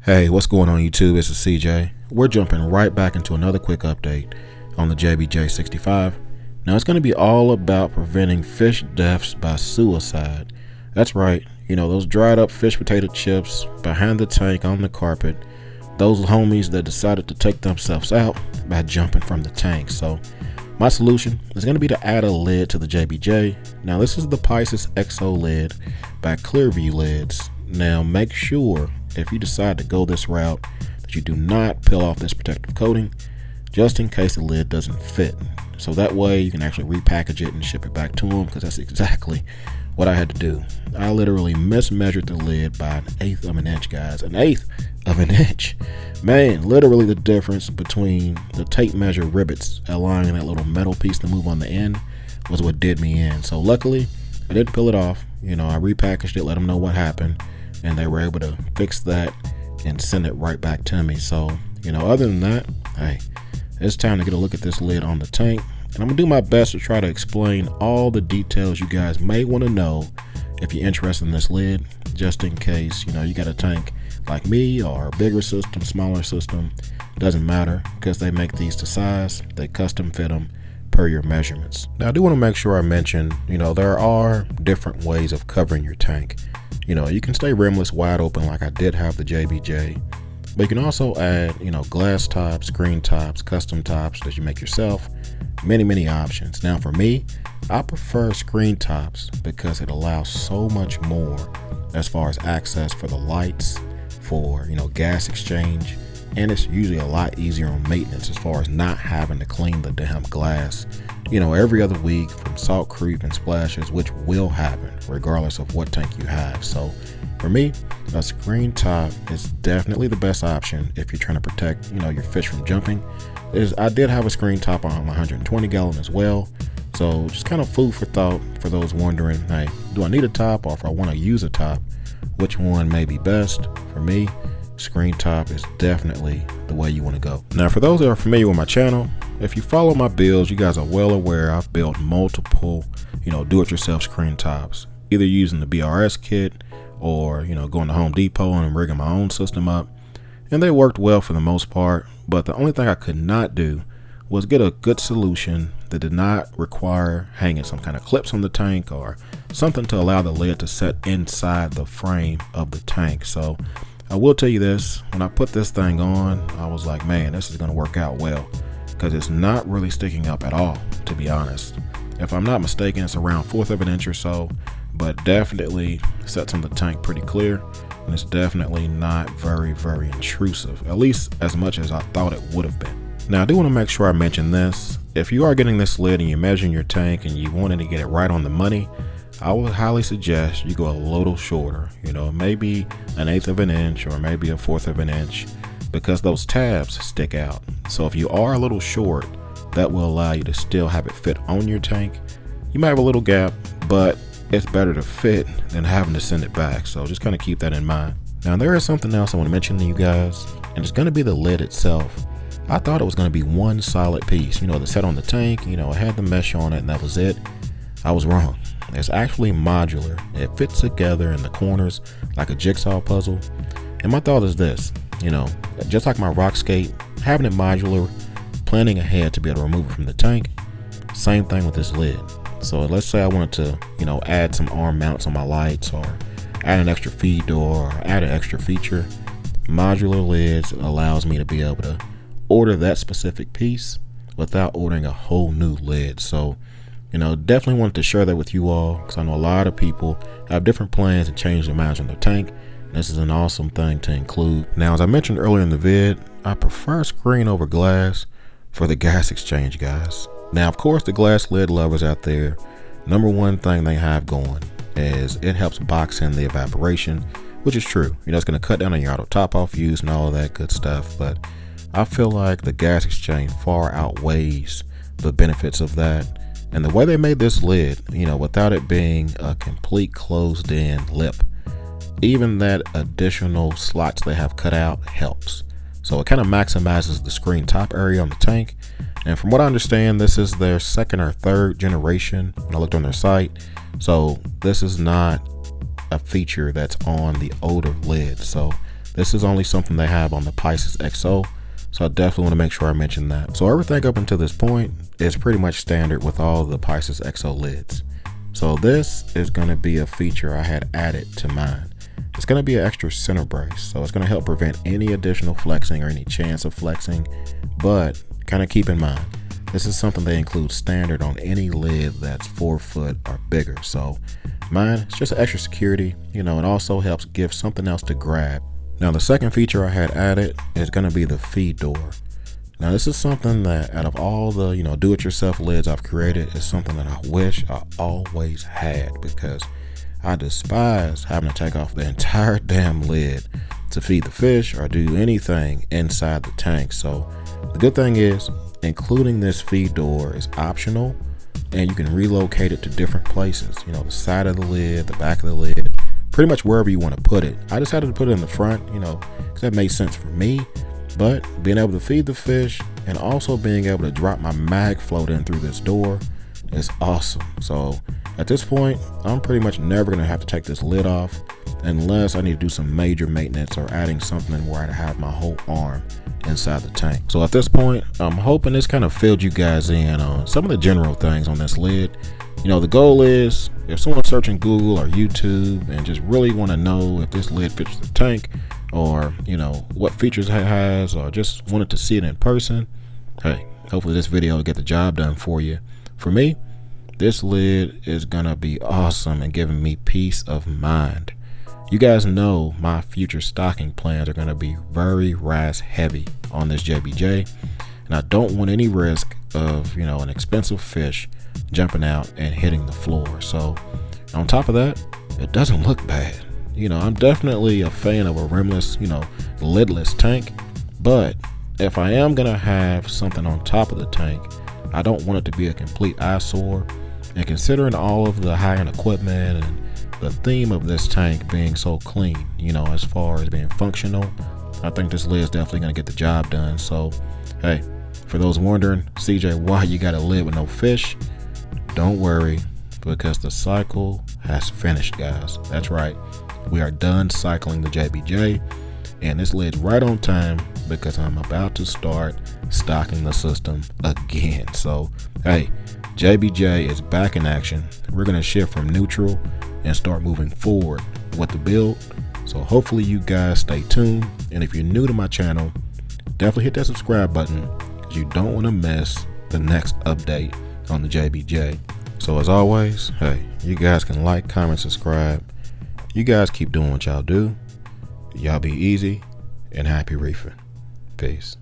Hey, what's going on YouTube? It's CJ. We're jumping right back into another quick update on the JBJ65. Now it's going to be all about preventing fish deaths by suicide. That's right, you know, those dried up fish potato chips behind the tank on the carpet, those homies that decided to take themselves out by jumping from the tank. So my solution is going to be to add a lid to the JBJ. Now this is the Pisces EXO Lid by Clearview lids. Now make sure if you decide to go this route that you do not peel off this protective coating, just in case the lid doesn't fit. So that way you can actually repackage it and ship it back to them, because that's exactly what I had to do. I literally mismeasured the lid by 1/8 of an inch, guys. 1/8 of an inch. Man, literally the difference between the tape measure rivets allowing that little metal piece to move on the end was what did me in. So luckily I didn't peel it off. You know, I repackaged it, let them know what happened, and they were able to fix that and send it right back to me. So, you know, other than that, hey, it's time to get a look at this lid on the tank, and I'm gonna do my best to try to explain all the details you guys may want to know if you're interested in this lid, just in case, you know, you got a tank like me or a bigger system, smaller system. It doesn't matter, because they make these to size, they custom fit them per your measurements. Now I do want to make sure I mention, you know, there are different ways of covering your tank. You know, you can stay rimless wide open like I did have the JBJ, but you can also add, you know, glass tops, screen tops, custom tops that you make yourself, many options. Now for me, I prefer screen tops because it allows so much more as far as access for the lights, for, you know, gas exchange, and it's usually a lot easier on maintenance as far as not having to clean the damn glass, you know, every other week from salt creep and splashes, which will happen regardless of what tank you have. So for me, a screen top is definitely the best option if you're trying to protect, you know, your fish from jumping. I did have a screen top on my 120 gallon as well. So just kind of food for thought for those wondering, hey, do I need a top, or if I want to use a top, which one may be best? For me, screen top is definitely the way you want to go. Now for those that are familiar with my channel, if you follow my builds, you guys are well aware I've built multiple, you know, do-it-yourself screen tops, either using the BRS kit or, you know, going to Home Depot and rigging my own system up, and they worked well for the most part. But the only thing I could not do was get a good solution that did not require hanging some kind of clips on the tank or something to allow the lid to set inside the frame of the tank. So I will tell you this, when I put this thing on, I was like, man, this is going to work out well, because it's not really sticking up at all, to be honest. If I'm not mistaken, it's around 1/4 of an inch or so, but definitely sets on the tank pretty clear, and it's definitely not very intrusive, at least as much as I thought it would have been. Now I do want to make sure I mention this. If you are getting this lid and you're measuring your tank and you wanted to get it right on the money, I would highly suggest you go a little shorter, you know, maybe 1/8 of an inch or maybe 1/4 of an inch, because those tabs stick out. So if you are a little short, that will allow you to still have it fit on your tank. You might have a little gap, but it's better to fit than having to send it back. So just kind of keep that in mind. Now there is something else I want to mention to you guys, and it's going to be the lid itself. I thought it was going to be one solid piece, you know, the set on the tank, you know, it had the mesh on it and that was it. I was wrong. It's actually modular. It fits together in the corners like a jigsaw puzzle. And my thought is this, you know, just like my rock skate, having it modular, planning ahead to be able to remove it from the tank, same thing with this lid. So let's say I wanted to, you know, add some arm mounts on my lights, or add an extra feed door, or add an extra feature. Modular lids allows me to be able to order that specific piece without ordering a whole new lid. So, you know, definitely wanted to share that with you all, because I know a lot of people have different plans and change their minds on their tank. This is an awesome thing to include. Now, as I mentioned earlier in the vid, I prefer screen over glass for the gas exchange, guys. Now, of course, the glass lid lovers out there, number one thing they have going is it helps box in the evaporation, which is true. You know, it's going to cut down on your auto top off use and all of that good stuff. But I feel like the gas exchange far outweighs the benefits of that. And the way they made this lid, you know, without it being a complete closed in lip, even that additional slots they have cut out helps. So it kind of maximizes the screen top area on the tank. And from what I understand, this is their 2nd or 3rd generation when I looked on their site. So this is not a feature that's on the older lid. So This is only something they have on the Pisces EXO, so I definitely want to make sure I mention that. So everything up until this point is pretty much standard with all the Pisces EXO lids. So this is going to be a feature I had added to mine. It's going to be an extra center brace, so it's going to help prevent any additional flexing or any chance of flexing, but kind of keep in mind, this is something they include standard on any lid that's 4 foot or bigger. So mine, it's just extra security, it also helps give something else to grab. Now the second feature I had added is going to be the feed door. Now this is something that out of all the do-it-yourself lids I've created is something that I wish I always had, because I despise having to take off the entire damn lid to feed the fish or do anything inside the tank. So the good thing is, including this feed door is optional, and you can relocate it to different places, the side of the lid, the back of the lid, pretty much wherever you want to put it. I decided to put it in the front, because that made sense for me. But being able to feed the fish and also being able to drop my mag float in through this door is awesome. So at this point, I'm pretty much never going to have to take this lid off unless I need to do some major maintenance or adding something where I have my whole arm inside the tank. So at this point, I'm hoping this kind of filled you guys in on some of the general things on this lid. The goal is, if someone's searching Google or YouTube and just really want to know if this lid fits the tank, or what features it has, or just wanted to see it in person, hey, hopefully this video will get the job done for you. For me, this lid is gonna be awesome and giving me peace of mind. You guys know my future stocking plans are gonna be very RAS heavy on this JBJ, and I don't want any risk of an expensive fish jumping out and hitting the floor. So on top of that, it doesn't look bad. I'm definitely a fan of a rimless, lidless tank, but if I am gonna have something on top of the tank, I don't want it to be a complete eyesore. And considering all of the high-end equipment and the theme of this tank being so clean, as far as being functional, I think this lid is definitely gonna get the job done. So hey, for those wondering, CJ, why you got a lid with no fish? Don't worry, because the cycle has finished, guys. That's right. We are done cycling the JBJ, and this lid's right on time because I'm about to start stocking the system again. So hey, JBJ is back in action. We're going to shift from neutral and start moving forward with the build. So hopefully you guys stay tuned, and if you're new to my channel, definitely hit that subscribe button, because you don't want to miss the next update on the JBJ. So as always, hey, you guys can like, comment, subscribe. You guys keep doing what y'all do. Y'all be easy and happy reefing. Peace.